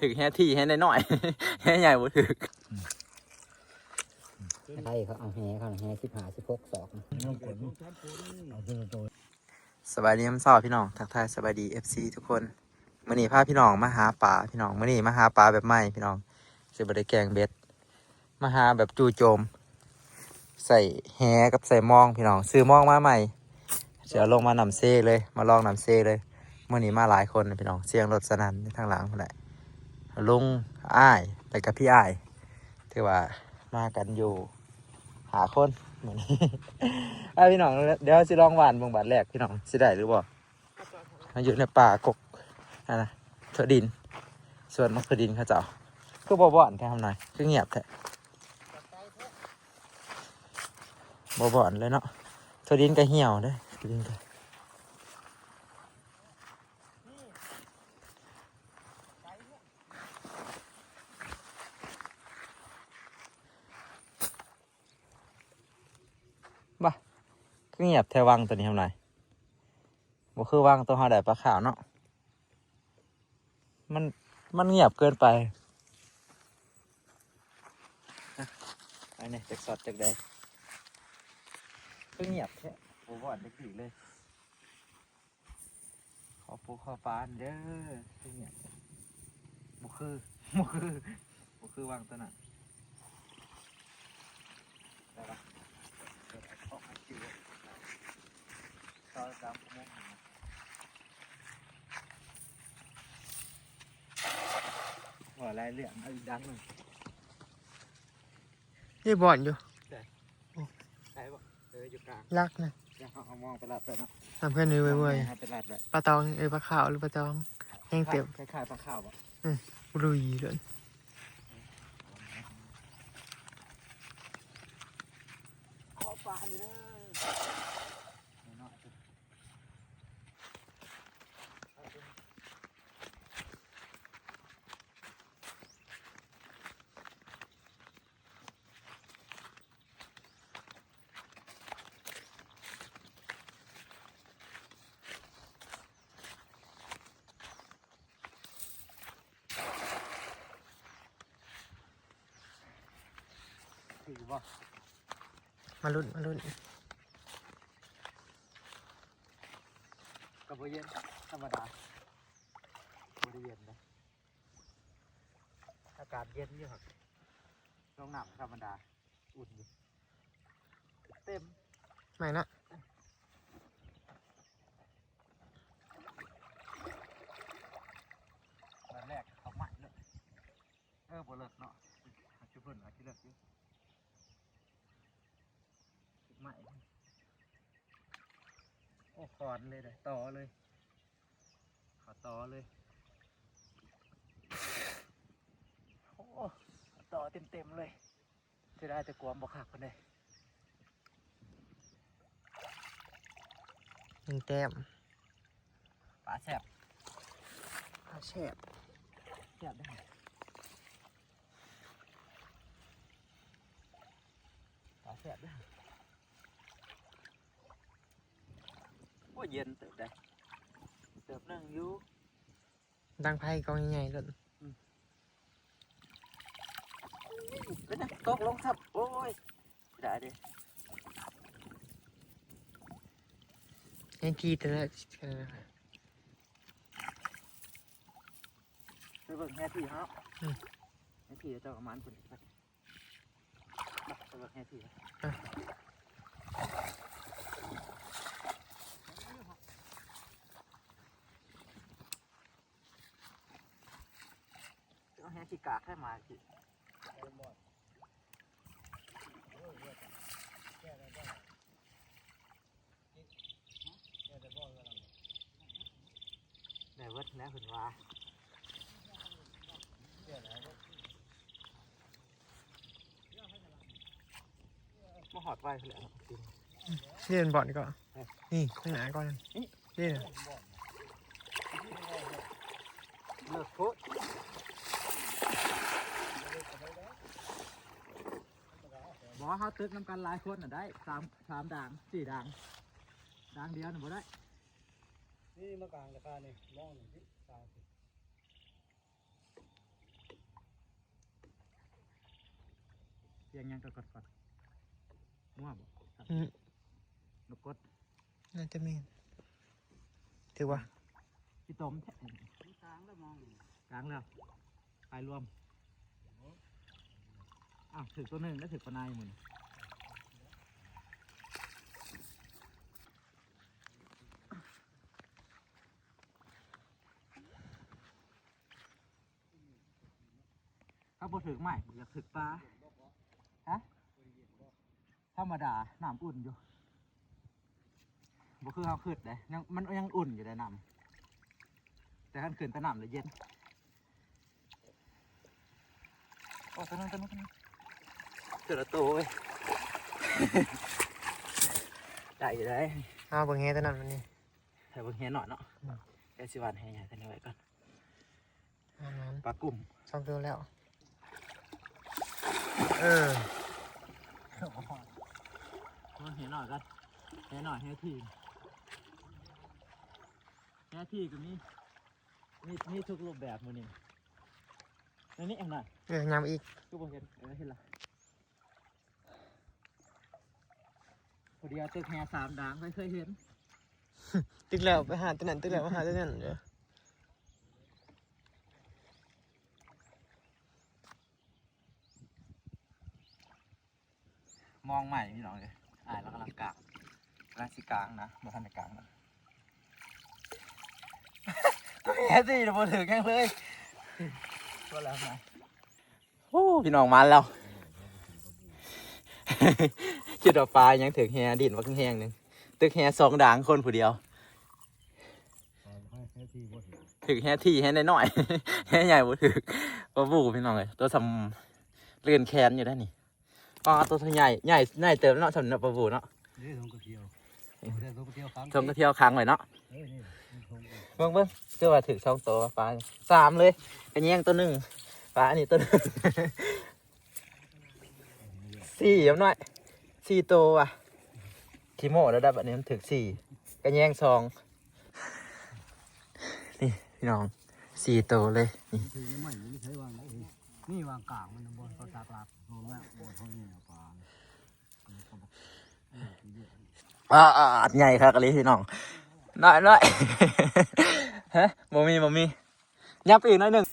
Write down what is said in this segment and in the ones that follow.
ถึงแห่ที่แห่น้อยๆแห่ใหญ่บ่ถึก ไทยเขาเอาแห่เขาแห่15-16ศอกสบายดีน้ำซอพี่น้องทักทายสบายดี FC ทุกคนมื้อนี้พาพี่น้องมาหาปลาพี่น้องมื้อนี้มาหาปลาแบบใหม่พี่น้องสิบ่ได้แกงเบ็ดมาหาแบบจู่โจมใส่แหกับใส่มองพี่น้องซื้อมองมาใหม่เสียลงมานำเซ่เลยมาลองนำเซ่เลยมื้อนี้มาหลายคนพี่น้องเสียงรถสนั่นทางหลังพุ่นแหละลุงอ้ายไปกับพี่อ้ายถือว่ามากันอยู่หาคนเหมือนนี้ พี่น้องเดี๋ยวสิลองหวานเบิ่งบาทแรกพี่น้องสิได้หรือบ่มันอยู่ในป่ากกนะเถอดินส่วนมะเขือดินเขาเจ้าคือบ่บ่อนแท้ทำหน่อยคือเงียบแท้บ่บ่อนเลยเนาะเถอดินก็เหี่ยวเด้อเถอดินก็บ่คือเงียบแท้วังตัวนี้ทำหน่อยบ่คือวังตัวเฮาได้ปลาขาวเนาะมันเงียบเกินไปอันนี้จากสดจากใดคือเงียบแท้บ่บ่อนได้กี่เลยขอปูขอปานเด้อคือเงียบบ่คือบ่คือบ่คือวังตัวนั้นได้ปะเปิดออกมาจิ๋วต่อตามโมงหัวลายเหลืองเอาอีกดังหนึ่ง นี่บ่อนอยู่ ใช่ปะอยู่กลาง รักนะ จะเอามองไปลาดไปเนาะ ทำเพื่อนเลยเว้ย ไปลาดไป ปลาตองปลาขาวหรือปลาตองแห้งเต็ม คล้ายๆปลาข้าวปะ รุยเลย ขอปลาเลยเด้อ ถือว่า มาลุ้น กับบเย็นธรรมดาบริเย็นนะอากาศเย็นอยู่ครับต้องหนาวธรรมดาอุ่นอยู่เต็ม ไม่นะ วันแรกเขาใหม่เลยบ่เลิกเนาะชุบเพิ่นอาจจะเลิกอยู่ใหม่โอ้คอนเลยเลยต่อเลยขอต่อเลยโอ้ต่อเต็มเลยจะได้แต่กลัวบ่ขาดคนเลย 1 แต้ม ปลาแสบ ปลาแช่บ แสบได้ปลาแสบได้โอ้เย็นเติบได้เติบนั่งอยู่ ดังไพ่กองใหญ่ๆเลย เป็นไงตกลงทับโอ้ยได้ดิ ยังกีแต่ละ ไปเบิ่งแฮที่เขาแฮที่เจ้าประมาณคนไปเบิ่งแฮที่เอาแฮที่กากให้มาสิได้เวิร์ดแล้วเห็นว่ามาหอดไว้เลย เล่นบ่อนก่อนนี่ข้างหน้าก่อนนี่ เลิกพุทบอกว่าเขาตึกน้ำกันหลายคนน่ะได้สามด่าง4 ด่างด่างเดียวหนูบ่ได้ นี่มากลางราคานี่มองหนึ่งที่กลาง เสียงยังกดมั่วบ่ อืม นกกด น่าจะมีถือว่า พี่ต้มแท้กลางแล้วไปรวมอ้าวถึกตัวหนึ่งแล้วถึกปนายหมุนถ้าบ่ถึกใหม่อยากถึกปลาฮะธรรมดาน้ำอุ่นอยู่บ่คือเขาขึ้นเลยมันยังอุ่นอยู่เลยน้ำแต่ขั้นขึ้นแต่น้ำเลยเย็นโอ้ตัวนึงเกิดละตัวเว้ย ได้อยู่ได้ เอาเบิ่งแฮตัวนั้นมันนี่ แต่เบิ่งเฮียหน่อยเนาะแค่สิวันให้ใหญ่กันไว้ก่อน อันนั้น ปลากุ้ม สองตัวแล้วเออ เฮียหน่อยกันเฮียหน่อยเฮียทีก็มีทุกรูปแบบมือนี่อันนี้เองหน่อย ยำอีก ทุกคนเห็นละพอดีเอาตัวแฮสามด่างเคยเห็น ตึกแล้วไปหาตัวนั้นตึกแล้วไปหาตัวนั้นเดี๋ยว มองใหม่พี่น้องเลยแล้วกำลังกลางสิกลางนะมาทันในกลางนะตัวแฮสิเดี๋ยวมาถึงแค่เลยตัวแล้วไงโอ้พี่น้องมาแล้วจุดดอกปลายังถึงแฮดินว่าแห้งหนึ่งตึกแฮสองด่างคนผู้เดียวถึงแฮที่แฮน้อยๆแฮใหญ่บ่ถึงปลาบูพี่น้องเลยตัวทำเลื่อนแขนอยู่ได้นี่ปลาตัวใหญ่เติมเนาะสำหรับปลาบูเนาะทงกระเทียวค้างไว้เนาะเบิ้งคือว่าถึง2ตัวปลา3เลยกระแยงตัวหนึ่งปลาอันนี้ตัวหนึ่ง4ย้ำหน่อย4ตัวว่ะทีโม่แล้วได้แบบนี้มันถึง4กระแยง2นี่พี่น้อง4ตัวเลยนี่ นี่วางกลางมันบนเขาจากหลักโดนแล้วบนเขาเนี่ยปลา ใหญ่ครับกะลิพี่น้องน้อย ฮะบ่มียับอีกน้อยหนึ่ง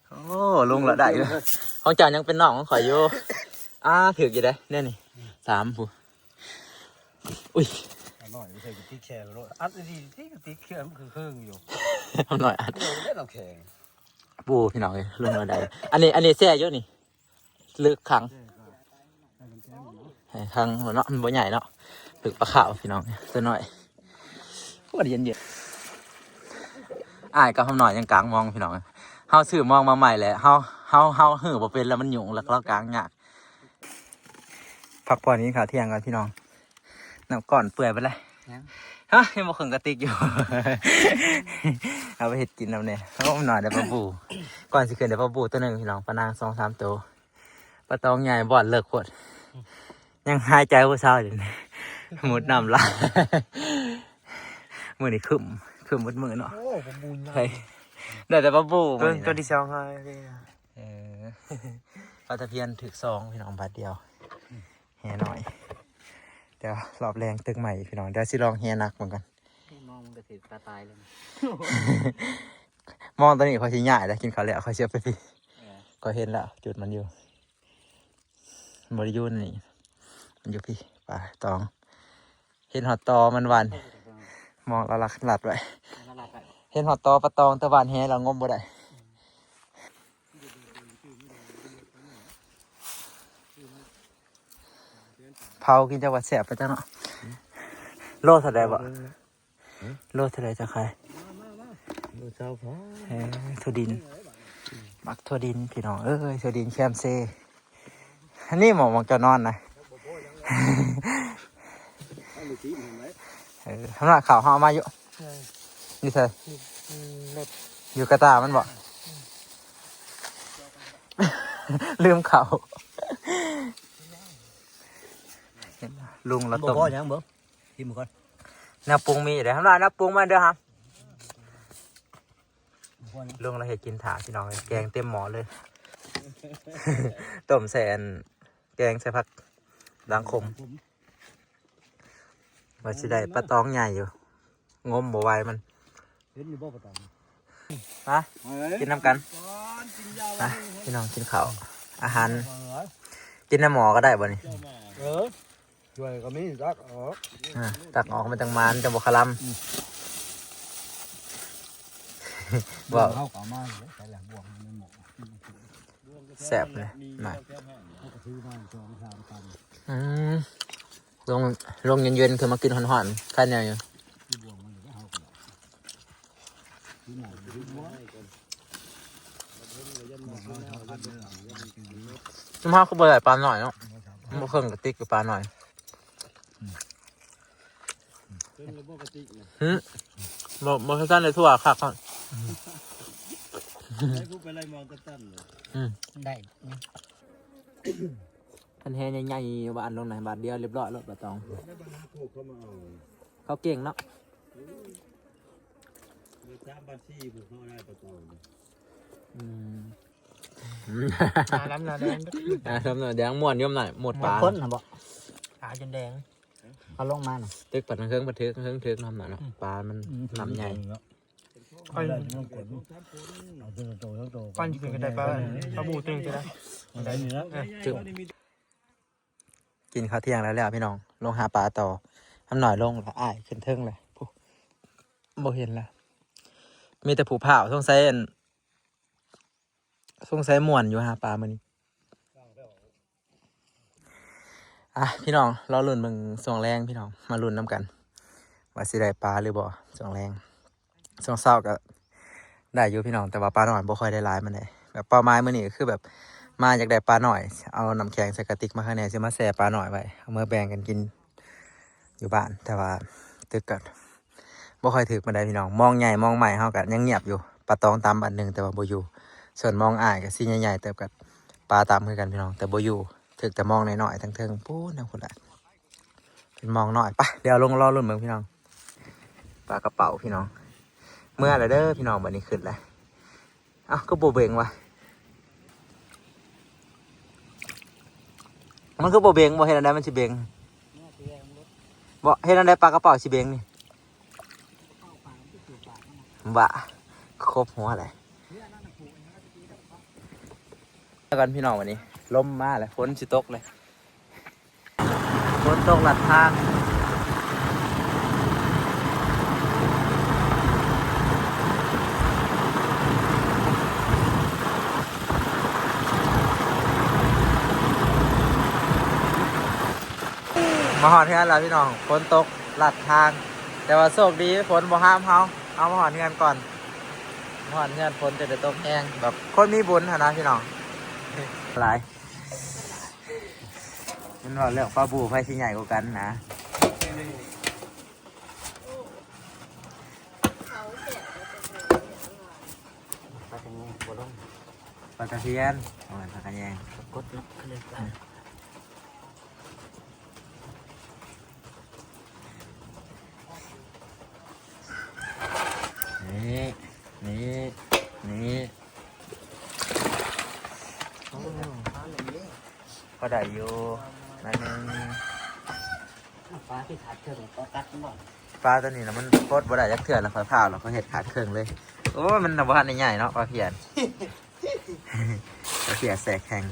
โอ้ลุงละได้เลยของเจ้ายังเป็นน้องของข่อยอยู่ถืออยู่ได้เนี่ยนี่3ผู้อุ้ย อร่อยไม่ใช่กระติกแข็งรถอัดดีที่กระติกแข็งมันคือเครื่องอยู่ เอาหน่อยอัด เล่นเราแข็ง ปูพี่น้องเลยลุงละได้อันนี้แซ่เยอะนี่ลึกขังขังหัวเนาะมันบ่ใหญ่เนาะถึกปลาขาวพี่น้องตัวน้อยว่าเย็นกับเขาหน่อยยังกลางมองพี่น้องเฮาซื้อมองมาใหม่แหละเฮาหื้อบ่เป็นแล้วมันหยุ่งแล้วก็กลางยากพักผ่อนนี้ข่าวเที่ยงกันพี่น้องน้ำก่อนเปื่อยไปเลยฮะยังบ่ขึงกระติกอยู่ เอาไปเห็ดกินแล้วเนี่ยแล้วก็หน่อยเดี๋ยวปลาบูก่อนสิขึ้นเดี๋ยวปลาบูตัวหนึ่งพี่น้องปลานาง2-3ตัวปลาตองใหญ่บ่อนเลิกขวดยังหายใจว่าเศร้าอยู่นี่มุดน้ำลายมือนี่ขึ้นมืดเนาะ โอ้ผมบุญมาก เฮ้ยได้แต่ปลาบู ตัวที่สองเลย ปลาตะเพียนถึก2พี่น้องบาทเดียวแห่หน่อยเดี๋ยวรอบแรงตึกใหม่พี่น้องเดี๋ยวสิลองแห่หนักเหมือนกัน มองมันก็ติดตายเลย มองตัวนี้เขาชิ้นใหญ่แล้วกินข้าวแล้วเขาเชื่อไปพี่ก็เห็นแล้วจุดมันอยู่บริยูนนี่มันอยู่พี่ปลาตองเห็นหอดตอมันหวานมองเราหลัดไว้เห็นหอดตอปลาตองตะวันแห่เรางมบ่ได้เผากินจังหวัดแสบไปจ้ะเนาะโลเท่าไรบ่โลเท่าไรจะใคร ดูเจ้าพ่อ ถั่วดินมักถั่วดินพี่น้องถั่วดินแคมเซ่อันนี้หมอมองจะนอนนะทำหน้าข่าวห่อมาอยู่นี่เธออยู่กระตามันบ่ ลืมเขาลุงเราต้ม พ่อยังเบิ้งกินมือก่อน น้ำปรุงมีเดี๋ยวทำหน้าน้ำปรุงมาเด้อครับลุงเราเห็ดกินถาพี่น้องแกงเต็มหม้อเลย ต้มแสน แกงใส่ผักด่างขมว่าสิได้ปลาตองใหญ่อยู่งมบ่ไหวมัน เห็นอยู่บ่ปะตอง มากินน้ำกันนะพี่น้องกินข้าวอาหารกินน้ำหมอก็ได้บ่นี่ ช่วยก็มีจักตักออกมาจังมันจังบกคลำว่า เข้ากับมาใส่หลังบ่วงในหมอ แซ่บเลยหน่อย เขาก็ซื้อมา2-3 ตัน ลงเย็นๆคือมากินหอนๆแค่นี้อยู่ ที่บ่วงมันก็เฮากันที่ไหนที่บ่วง น้ำมันก็เบื่อปลาหน่อยเนาะมันเครื่องกระติกกับปลาหน่อยบ่สั้นเลยทั่วคักเขา ไปไล่มองกันตั้นเลย ได้ คันแฮใหญ่ๆบานลงไหนบานเดียวเรียบร้อยแล้วปลาตอง แล้วบ้านพวกเขามาเอา เขาเก่งเนาะ 3 บ้าน4พวกเขาได้ปะตอง น้ำนาแดง ทำหน่อยแดงม่วนย่อมหน่อยหมดปลา ข้นนะบอกขาจนแดงเอาลงมาหน่อย ตึกปัดเครื่องปัดทึกเครื่องทำหน่อยเนาะปลามันน้ำใหญ่ ก้อน เอาตัวโตแล้วโต ก้อนจะเป็นกระไดปลาบูตึงจะได้ ได้นี่นะ จึงกินข้าวเที่ยงแล้วพี่น้องลงหาปลาต่อทำหน่อยลงละอ้ายขึ้นเทิงเลยบ่เห็นละมีแต่ผูเผาสงสัยม่วนอยู่หาปลามื้อนี้พี่น้องรอลุ้นมึงส่งแรงพี่น้องมาลุ้นน้ำกันว่าสิได้ปลาหรือบ่ส่งแรงส่งเศร้าก็ได้อยู่พี่น้องแต่ว่าปลาหน่อยบ่ค่อยได้หลายมันเลยแบบเป้าหมายมื้อนี้ก็คือแบบมาอยากได้ปลาหน่อยเอาน้ำแข็งใส่กระติกมาข้างในสิมาแช่ปลาหน่อยไว้เอามาแบ่งกันกินอยู่บ้านแต่ว่าตึกก็บ่ค่อยถึกมาได้พี่น้องมองใหญ่มองใหม่เฮาก็ยังเงียบอยู่ปลาตองตามอันหนึงแต่ว่าบ่อยู่ส่วนมองอ้ายก็สิใหญ่ๆแต่กับปลาตามคือกันพี่น้องแต่บ่อยู่ถึกแต่มองน้อยๆทั้งเทิงปู้นทั้งคนละเป็นมองน้อยปะเดี๋ยวลงรอรุ่นเมืองพี่น้องปลากระเป๋าพี่น้องเมื่อไรเด้อพี่น้องวันนี้ขึ้นเลยก็โบเบงวะมันคือโบเบงบ่เห็นอะไรมันสิเบงบ่เห็นอะไรปลากระเป๋าสิเบงนี่บะครบหัวอะไรแล้วกันพี่น้องวันนี้ลมมาเลยฝนสิตกเลยฝนตกหลัดทางมาหอดเฮือนแล้วพี่น้องฝนตกหลัดทางแต่ว่าโชคดีฝนบ่ห้ามเอามาหอดเฮือนก่อนมาหอดเฮือนฝนจะได้ตกแห้งแบบคนมีบุญนะพี่น้องหลายมันว่าเรื่องปลาบูไฟสิใหญ่กว่ากันนะปลากระเทียนปลากระแยงกดนี่ก็ได้อยู่นั่นนึง ปลาที่ขาดเชือกก็ตัดหมด ปลาตัวนี้นะมันโคตรบ่ได้ยักเถื่อนแล้วค่อยผ่าแล้วก็เห็ดขาดเครื่องเลยโอ้มันนำบ้านใหญ่เนาะปลาเพียน ปลาเพียนแสกแข็ง